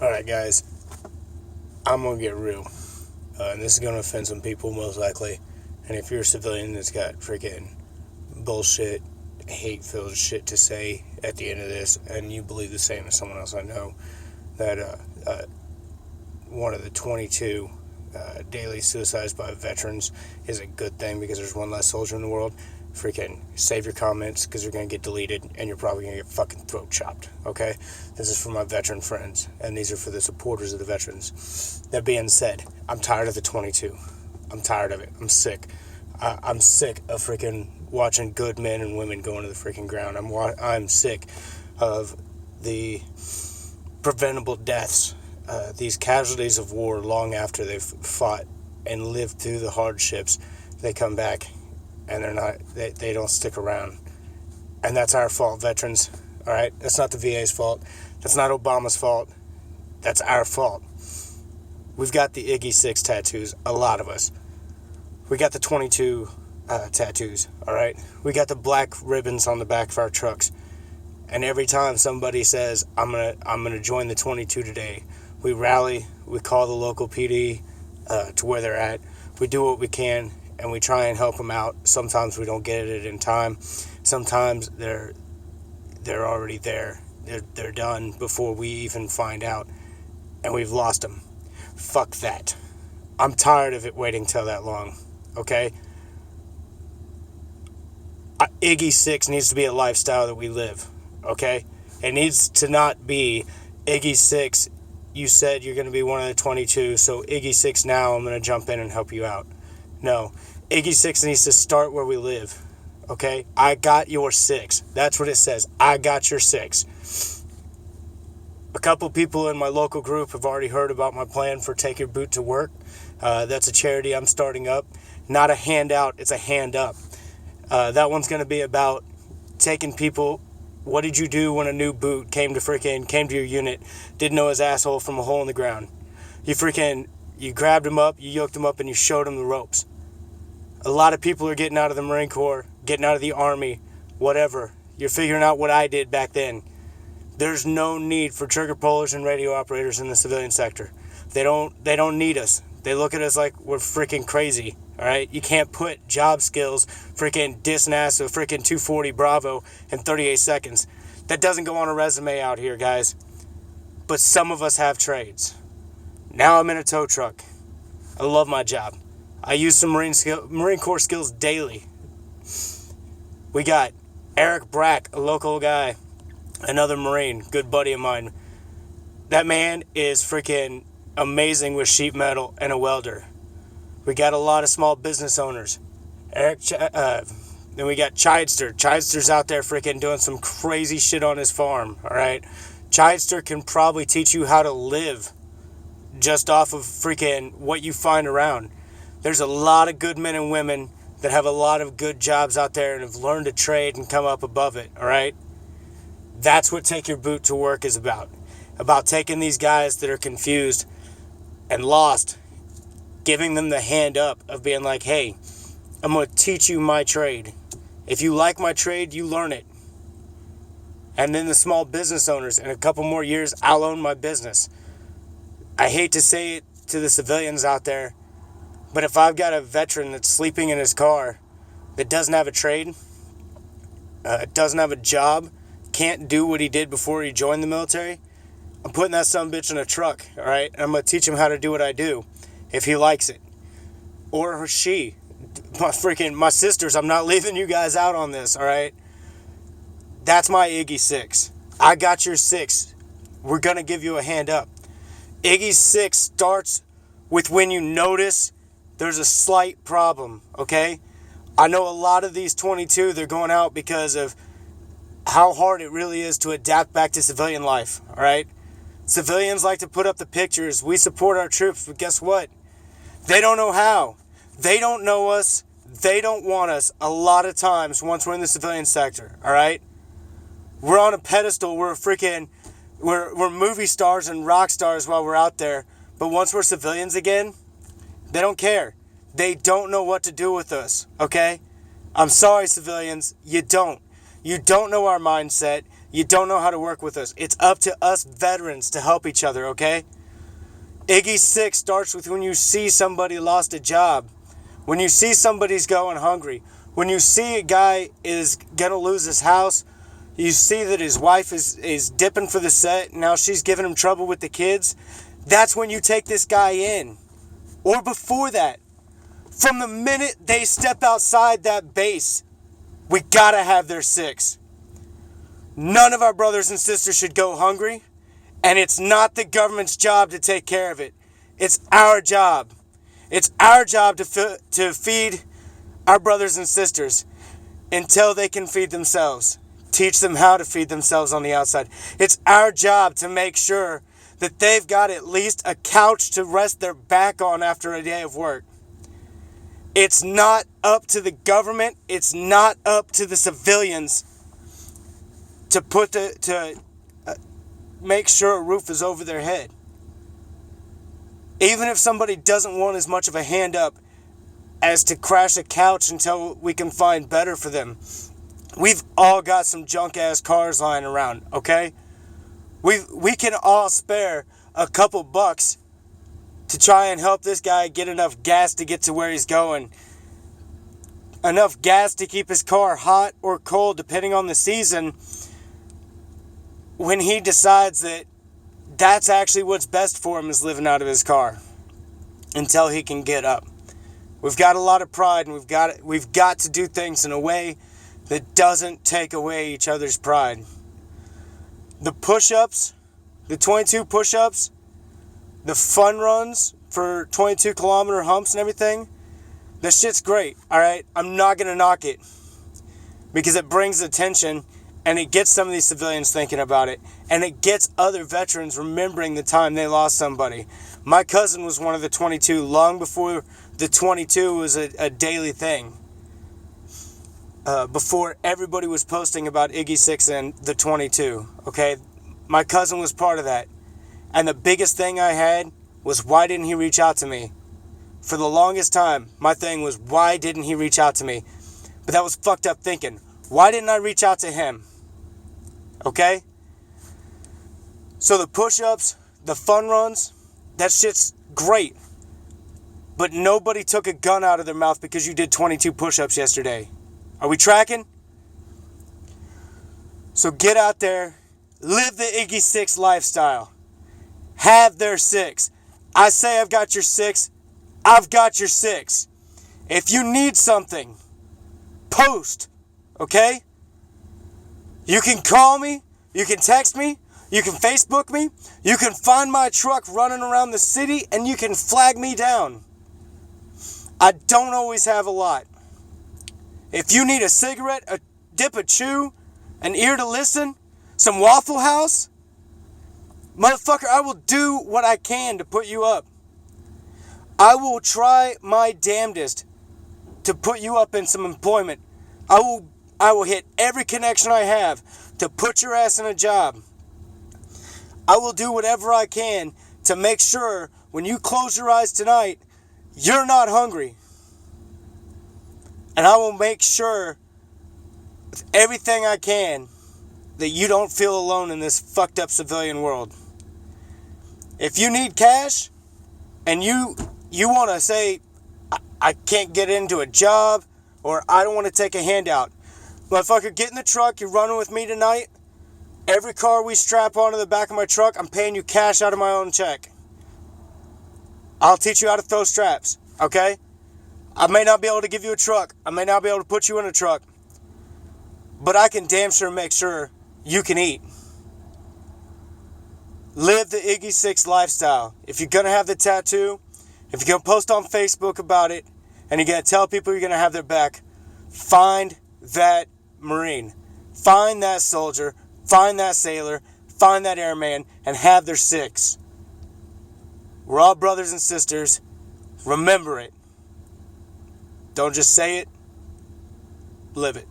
Alright, guys, I'm gonna get real. And this is gonna offend some people, most likely. And if you're a civilian that's got freaking bullshit, hate-filled shit to say at the end of this, and you believe the same as someone else I know, that one of the 22 daily suicides by veterans is a good thing because there's one less soldier in the world, freaking save your comments because they're going to get deleted and you're probably going to get fucking throat chopped, okay? This is for my veteran friends, and these are for the supporters of the veterans. That being said, I'm tired of the 22. I'm tired of it. I'm sick. I'm sick of freaking watching good men and women go into the freaking ground. I'm sick of the preventable deaths, these casualties of war long after they've fought and lived through the hardships. They come back and they don't stick around. And that's our fault, veterans. All right? That's not the VA's fault. That's not Obama's fault. That's our fault. We've got the igy6 tattoos, a lot of us. We got the 22 tattoos, all right? We got the black ribbons on the back of our trucks. And every time somebody says, I'm gonna join the 22 today, we rally, we call the local PD to where they're at. We do what we can, and we try and help them out. Sometimes we don't get it in time. Sometimes they're already there. They're done before we even find out, and we've lost them. Fuck that. I'm tired of it waiting till that long, okay? igy6 needs to be a lifestyle that we live, okay? It needs to not be igy6, you said you're going to be one of the 22, so igy6 now, I'm going to jump in and help you out. No, igy6 needs to start where we live, okay? I got your 6. That's what it says. I got your 6. A couple people in my local group have already heard about my plan for Take Your Boot to Work. That's a charity I'm starting up. Not a handout, it's a hand up. That one's going to be about taking people. What did you do when a new boot came to your unit, didn't know his asshole from a hole in the ground? You grabbed him up, you yoked him up, and you showed him the ropes. A lot of people are getting out of the Marine Corps, getting out of the Army, whatever. You're figuring out what I did back then. There's no need for trigger pullers and radio operators in the civilian sector. They don't need us. They look at us like we're freaking crazy, all right? You can't put job skills, freaking dis-ass a freaking 240 Bravo in 38 seconds. That doesn't go on a resume out here, guys. But some of us have trades. Now I'm in a tow truck. I love my job. I use some Marine Corps skills daily. We got Eric Brack, a local guy, another Marine, good buddy of mine. That man is freaking amazing with sheet metal and a welder. We got a lot of small business owners. Then we got Chidester. Chidester's out there freaking doing some crazy shit on his farm, all right? Chidester can probably teach you how to live just off of freaking what you find around. There's a lot of good men and women that have a lot of good jobs out there and have learned a trade and come up above it, all right? That's what Take Your Boot to Work is about. About taking these guys that are confused and lost, giving them the hand up of being like, hey, I'm going to teach you my trade. If you like my trade, you learn it. And then the small business owners, in a couple more years, I'll own my business. I hate to say it to the civilians out there, but if I've got a veteran that's sleeping in his car that doesn't have a trade, doesn't have a job, can't do what he did before he joined the military, I'm putting that son of a bitch in a truck, all right? And I'm going to teach him how to do what I do if he likes it. Or she. My sisters, I'm not leaving you guys out on this, all right? That's my igy6. I got your 6. We're going to give you a hand up. igy6 starts with when you notice there's a slight problem, okay? I know a lot of these 22, they're going out because of how hard it really is to adapt back to civilian life, all right? Civilians like to put up the pictures. We support our troops, but guess what? They don't know how. They don't know us. They don't want us a lot of times once we're in the civilian sector, all right? We're on a pedestal. We're movie stars and rock stars while we're out there. But once we're civilians again, they don't care. They don't know what to do with us, okay? I'm sorry, civilians. You don't. You don't know our mindset. You don't know how to work with us. It's up to us veterans to help each other, okay? igy6 starts with when you see somebody lost a job. When you see somebody's going hungry. When you see a guy is going to lose his house. You see that his wife is dipping for the set. Now she's giving him trouble with the kids. That's when you take this guy in. Or before that. From the minute they step outside that base, we gotta have their 6. None of our brothers and sisters should go hungry. And it's not the government's job to take care of it. It's our job. It's our job to feed our brothers and sisters until they can feed themselves. Teach them how to feed themselves on the outside. It's our job to make sure that they've got at least a couch to rest their back on after a day of work. It's not up to the government. It's not up to the civilians to make sure a roof is over their head. Even if somebody doesn't want as much of a hand up as to crash a couch until we can find better for them. We've all got some junk ass cars lying around, okay? We can all spare a couple bucks to try and help this guy get enough gas to get to where he's going. Enough gas to keep his car hot or cold depending on the season, when he decides that that's actually what's best for him, is living out of his car until he can get up. We've got a lot of pride, and we've got to do things in a way that doesn't take away each other's pride. The push-ups, the 22 push-ups, the fun runs for 22 kilometer humps and everything, this shit's great, alright? I'm not going to knock it because it brings attention. And it gets some of these civilians thinking about it. And it gets other veterans remembering the time they lost somebody. My cousin was one of the 22 long before the 22 was a daily thing. Before everybody was posting about igy6 and the 22. Okay? My cousin was part of that. And the biggest thing I had was, why didn't he reach out to me? For the longest time, my thing was, why didn't he reach out to me? But that was fucked up thinking. Why didn't I reach out to him? Okay? So the push-ups, the fun runs, that shit's great. But nobody took a gun out of their mouth because you did 22 push-ups yesterday. Are we tracking? So get out there, live the igy6 lifestyle. Have their 6. I say I've got your 6. I've got your 6. If you need something, post. Okay? You can call me, you can text me, you can Facebook me, you can find my truck running around the city, and you can flag me down. I don't always have a lot. If you need a cigarette, a dip of chew, an ear to listen, some Waffle House, motherfucker, I will do what I can to put you up. I will try my damnedest to put you up in some employment. I will hit every connection I have to put your ass in a job. I will do whatever I can to make sure when you close your eyes tonight, you're not hungry. And I will make sure with everything I can that you don't feel alone in this fucked up civilian world. If you need cash and you want to say, I can't get into a job, or I don't want to take a handout, motherfucker, get in the truck. You're running with me tonight. Every car we strap onto the back of my truck, I'm paying you cash out of my own check. I'll teach you how to throw straps, okay? I may not be able to give you a truck. I may not be able to put you in a truck. But I can damn sure make sure you can eat. Live the igy6 lifestyle. If you're going to have the tattoo, if you're going to post on Facebook about it, and you're going to tell people you're going to have their back, find that Marine. Find that soldier. Find that sailor. Find that airman, and have their 6. We're all brothers and sisters. Remember it. Don't just say it. Live it.